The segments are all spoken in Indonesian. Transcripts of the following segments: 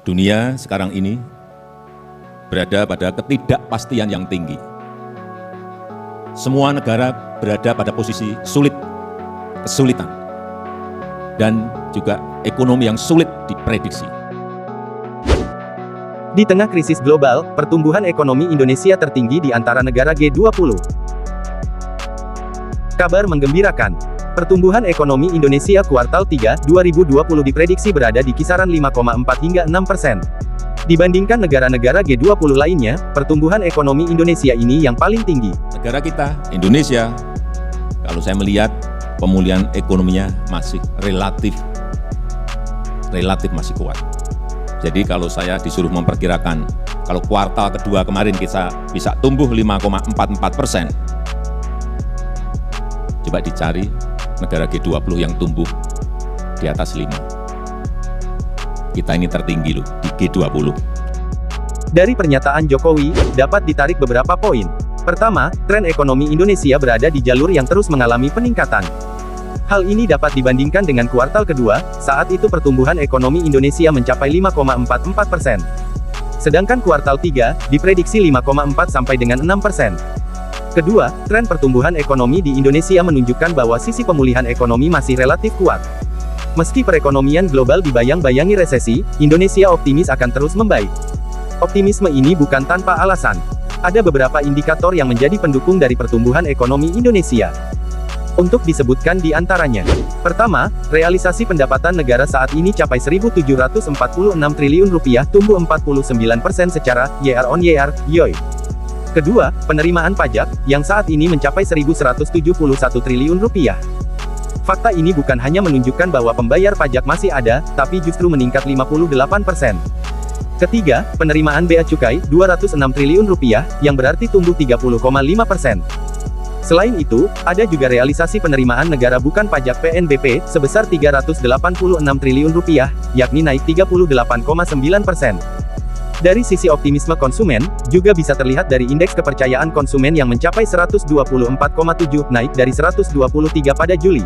Dunia sekarang ini berada pada ketidakpastian yang tinggi. Semua negara berada pada posisi sulit, kesulitan, dan juga ekonomi yang sulit diprediksi. Di tengah krisis global, pertumbuhan ekonomi Indonesia tertinggi di antara negara G20. Kabar menggembirakan. Pertumbuhan ekonomi Indonesia kuartal 3, 2020 diprediksi berada di kisaran 5,4 hingga 6%. Dibandingkan negara-negara G20 lainnya, pertumbuhan ekonomi Indonesia ini yang paling tinggi. Negara kita, Indonesia, kalau saya melihat pemulihan ekonominya masih relatif masih kuat. Jadi kalau saya disuruh memperkirakan, kalau kuartal kedua kemarin kita bisa tumbuh 5,44%, coba dicari negara G20 yang tumbuh di atas 5. Kita ini tertinggi loh di G20. Dari pernyataan Jokowi, dapat ditarik beberapa poin. Pertama, tren ekonomi Indonesia berada di jalur yang terus mengalami peningkatan. Hal ini dapat dibandingkan dengan kuartal kedua, saat itu pertumbuhan ekonomi Indonesia mencapai 5,44%. Sedangkan kuartal 3, diprediksi 5,4 sampai dengan 6%. Kedua, tren pertumbuhan ekonomi di Indonesia menunjukkan bahwa sisi pemulihan ekonomi masih relatif kuat. Meski perekonomian global dibayang-bayangi resesi, Indonesia optimis akan terus membaik. Optimisme ini bukan tanpa alasan. Ada beberapa indikator yang menjadi pendukung dari pertumbuhan ekonomi Indonesia. Untuk disebutkan di antaranya. Pertama, realisasi pendapatan negara saat ini capai Rp1.746 triliun, tumbuh 49% secara year-on-year, YoY. Kedua, penerimaan pajak, yang saat ini mencapai Rp1.171 triliun. Fakta ini bukan hanya menunjukkan bahwa pembayar pajak masih ada, tapi justru meningkat 58%. Ketiga, penerimaan bea cukai, Rp206 triliun, yang berarti tumbuh 30,5%. Selain itu, ada juga realisasi penerimaan negara bukan pajak PNBP, sebesar Rp386 triliun, yakni naik 38,9%. Dari sisi optimisme konsumen, juga bisa terlihat dari indeks kepercayaan konsumen yang mencapai 124,7, naik dari 123 pada Juli.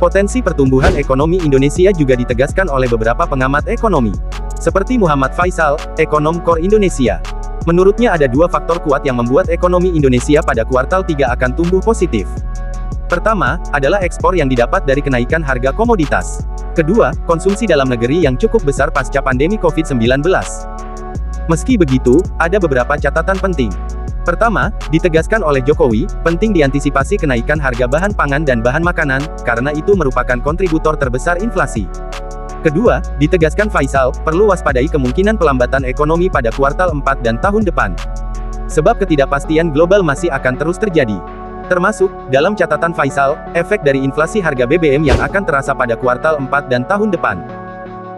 Potensi pertumbuhan ekonomi Indonesia juga ditegaskan oleh beberapa pengamat ekonomi. Seperti Muhammad Faisal, ekonom Core Indonesia. Menurutnya ada dua faktor kuat yang membuat ekonomi Indonesia pada kuartal 3 akan tumbuh positif. Pertama, adalah ekspor yang didapat dari kenaikan harga komoditas. Kedua, konsumsi dalam negeri yang cukup besar pasca pandemi COVID-19. Meski begitu, ada beberapa catatan penting. Pertama, ditegaskan oleh Jokowi, penting diantisipasi kenaikan harga bahan pangan dan bahan makanan, karena itu merupakan kontributor terbesar inflasi. Kedua, ditegaskan Faisal, perlu waspadai kemungkinan pelambatan ekonomi pada kuartal 4 dan tahun depan. Sebab ketidakpastian global masih akan terus terjadi. Termasuk, dalam catatan Faisal, efek dari inflasi harga BBM yang akan terasa pada kuartal 4 dan tahun depan.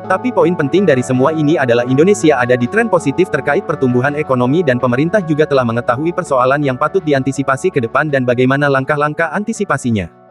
Tapi poin penting dari semua ini adalah Indonesia ada di tren positif terkait pertumbuhan ekonomi dan pemerintah juga telah mengetahui persoalan yang patut diantisipasi ke depan dan bagaimana langkah-langkah antisipasinya.